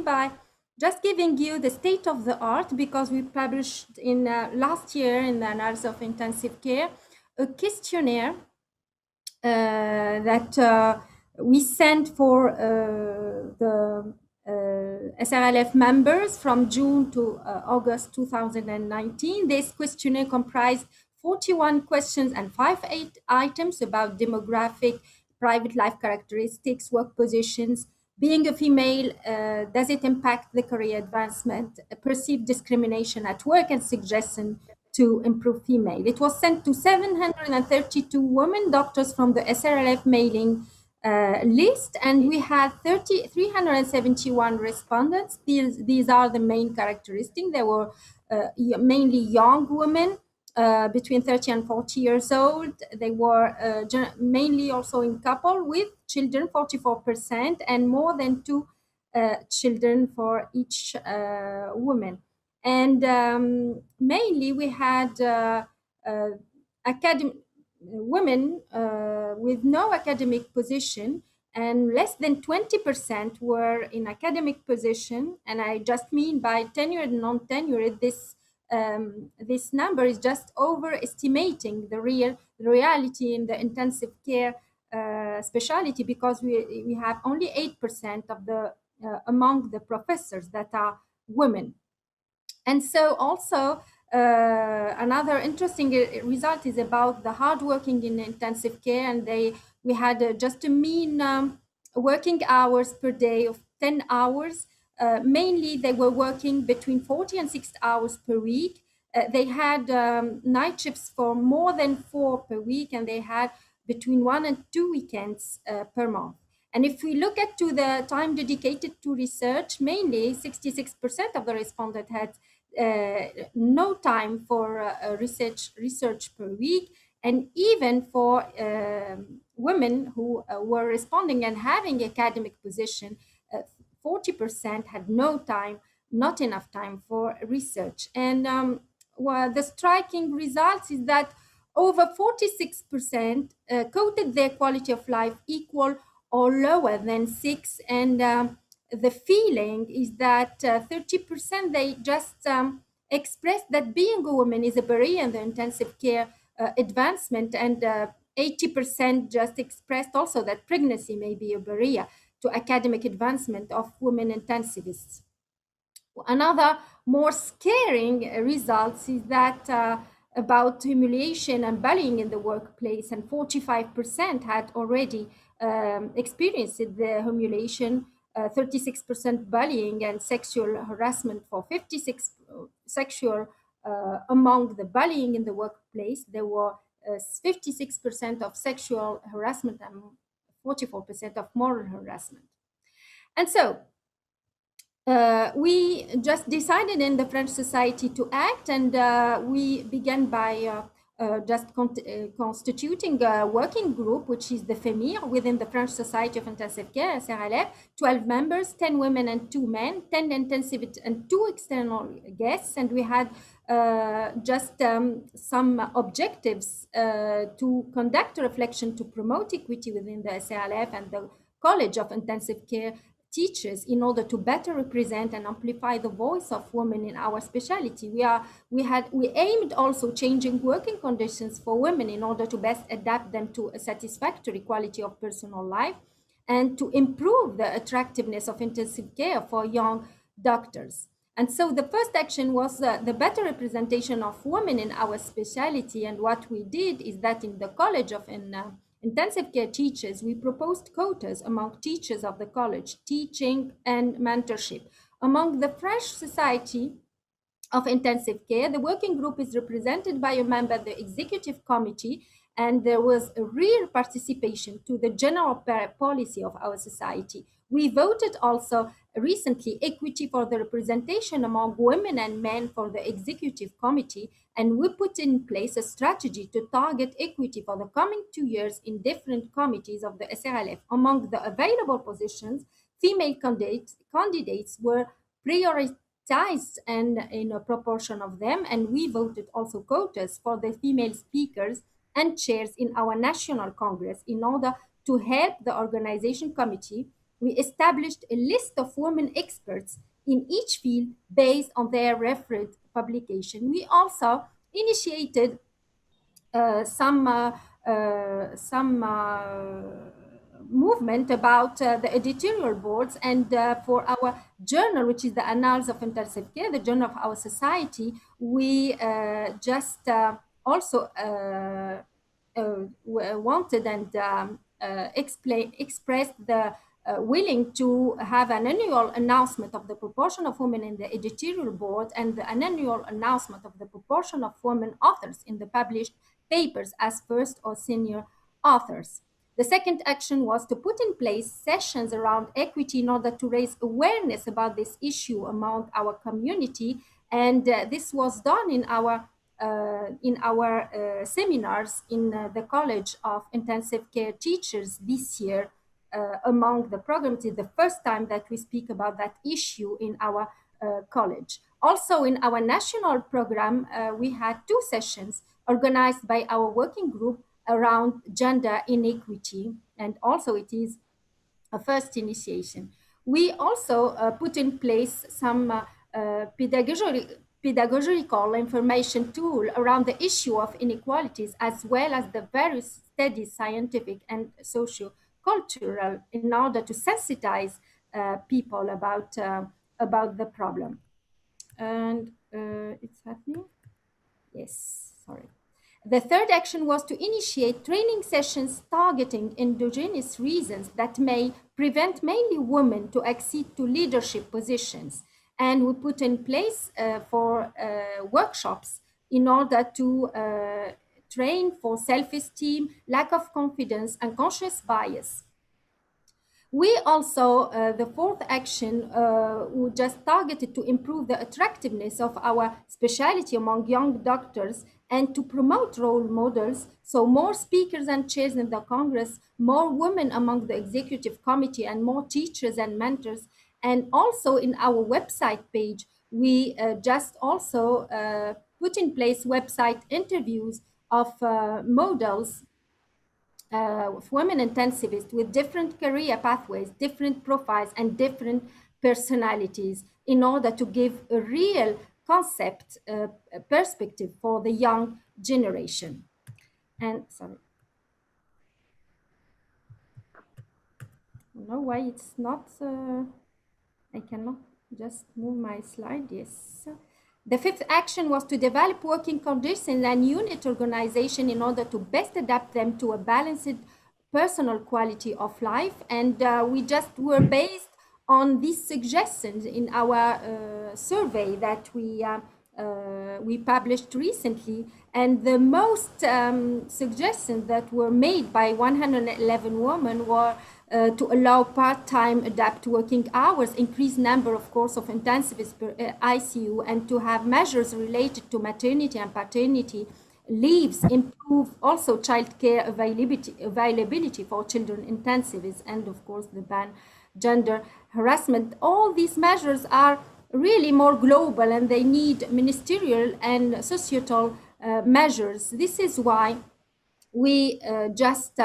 begin by just giving you the state of the art, because we published in last year in the Annals of Intensive Care a questionnaire that we sent for the SRLF members from June to August 2019. This questionnaire comprised 41 questions and 5 items about demographic, private life characteristics, work positions. Being a female, does it impact the career advancement, perceived discrimination at work, and suggestion to improve female. It was sent to 732 women doctors from the SRLF mailing list, and we had 371 respondents. These are the main characteristics. There were mainly young women between 30 and 40 years old. They were mainly also in couple with children, 44%, and more than two children for each woman. And mainly we had women with no academic position, and less than 20% were in academic position. And I just mean by tenured and non-tenured, this number is just overestimating the reality in the intensive care specialty, because we have only 8% of the among the professors that are women. And so also another interesting result is about the hardworking in intensive care, and we had just a mean working hours per day of 10 hours. Mainly they were working between 40 and 60 hours per week. They had night shifts for more than 4 per week, and they had between 1 and 2 weekends per month. And if we look at to the time dedicated to research, mainly 66% of the respondents had no time for research per week. And even for women who were responding and having academic position, 40% had no time, not enough time for research. And well, the striking results is that over 46% quoted their quality of life equal or lower than 6. And the feeling is that 30% they just expressed that being a woman is a barrier in the intensive care advancement, and 80% just expressed also that pregnancy may be a barrier to academic advancement of women intensivists. Another more scaring results is that about humiliation and bullying in the workplace, and 45% had already experienced the humiliation, 36% bullying and sexual harassment for 56 sexual among the bullying in the workplace. There were 56% of sexual harassment and 44% of moral harassment. And so we just decided in the French Society to act, and we began by constituting a working group, which is the FEMIR, within the French Society of Intensive Care, SRLF, 12 members, 10 women and 2 men, 10 intensive and 2 external guests. And we had just some objectives to conduct a reflection to promote equity within the SRLF and the College of Intensive Care teachers, in order to better represent and amplify the voice of women in our specialty. We aimed also changing working conditions for women in order to best adapt them to a satisfactory quality of personal life, and to improve the attractiveness of intensive care for young doctors. And so the first action was the better representation of women in our specialty. And what we did is that in the College of Intensive Care teachers, we proposed quotas among teachers of the college, teaching and mentorship. Among the French Society of Intensive Care, the working group is represented by a member of the executive committee, and there was a real participation to the general policy of our society. We voted also recently equity for the representation among women and men for the executive committee, and we put in place a strategy to target equity for the coming 2 years in different committees of the SRLF. Among the available positions, female candidates were prioritized and in a proportion of them, and we voted also quotas for the female speakers and chairs in our national congress in order to help the organization committee We established a list of women experts in each field based on their referred publication. We also initiated some movement about the editorial boards, and for our journal, which is the Annals of Intensive Care, the journal of our society, we just also wanted and expressed the willing to have an annual announcement of the proportion of women in the editorial board and an annual announcement of the proportion of women authors in the published papers as first or senior authors. The second action was to put in place sessions around equity in order to raise awareness about this issue among our community, and this was done in our seminars in the College of Intensive Care Teachers this year. Among the programs, it's the first time that we speak about that issue in our college. Also, in our national program, we had two sessions organized by our working group around gender inequity, and also it is a first initiation. We also put in place some pedagogical information tool around the issue of inequalities, as well as the various studies, scientific and socio-cultural, in order to sensitize people about the problem. And it's happening. Yes, sorry. The third action was to initiate training sessions targeting endogenous reasons that may prevent mainly women to accede to leadership positions. And we put in place for workshops in order to train for self-esteem, lack of confidence, and conscious bias. We also, the fourth action, we just targeted to improve the attractiveness of our specialty among young doctors and to promote role models. So more speakers and chairs in the Congress, more women among the executive committee, and more teachers and mentors. And also in our website page, we just also put in place website interviews of models of women intensivists with different career pathways, different profiles, and different personalities in order to give a real concept perspective for the young generation. And sorry, I don't know why it's not, I cannot just move my slide, yes. The fifth action was to develop working conditions and unit organization in order to best adapt them to a balanced personal quality of life. And we just were based on these suggestions in our survey that we published recently. And the most suggestions that were made by 111 women were to allow part-time adapt working hours, increase number, of course, of intensivists per ICU, and to have measures related to maternity and paternity leaves, improve also childcare availability for children intensivists, and of course the ban gender harassment. All these measures are really more global and they need ministerial and societal measures. This is why we just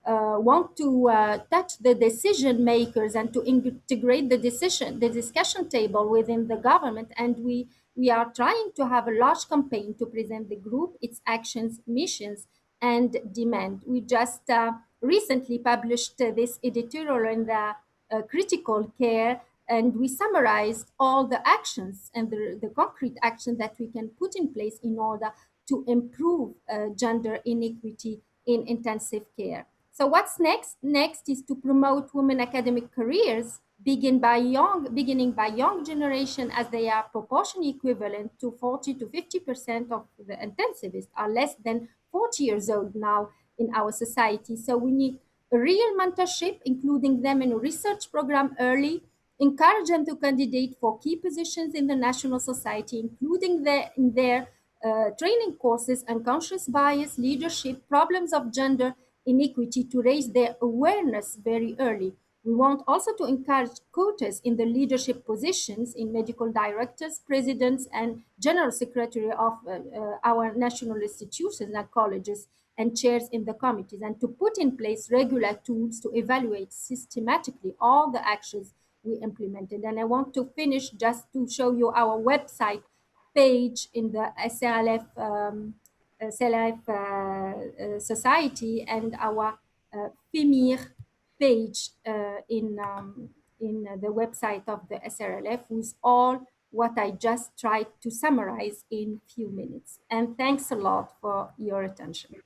want to touch the decision makers and to integrate the discussion table within the government. And we are trying to have a large campaign to present the group, its actions, missions, and demand. We just recently published this editorial in the critical care, and we summarized all the actions and the concrete action that we can put in place in order to improve gender inequity in intensive care. So what's next? Next is to promote women academic careers, beginning by young generation, as they are proportionally equivalent to 40 to 50% of the intensivists are less than 40 years old now in our society. So we need a real mentorship, including them in a research program early, encourage them to candidate for key positions in the national society, including in their training courses, unconscious bias, leadership, problems of gender inequity, to raise their awareness very early. We want also to encourage quotas in the leadership positions in medical directors, presidents, and general secretary of our national institutions and colleges. and chairs in the committees, and to put in place regular tools to evaluate systematically all the actions we implemented. And I want to finish just to show you our website page in the society, and our FIMIR page in the website of the SRLF, with all what I just tried to summarize in few minutes. And thanks a lot for your attention.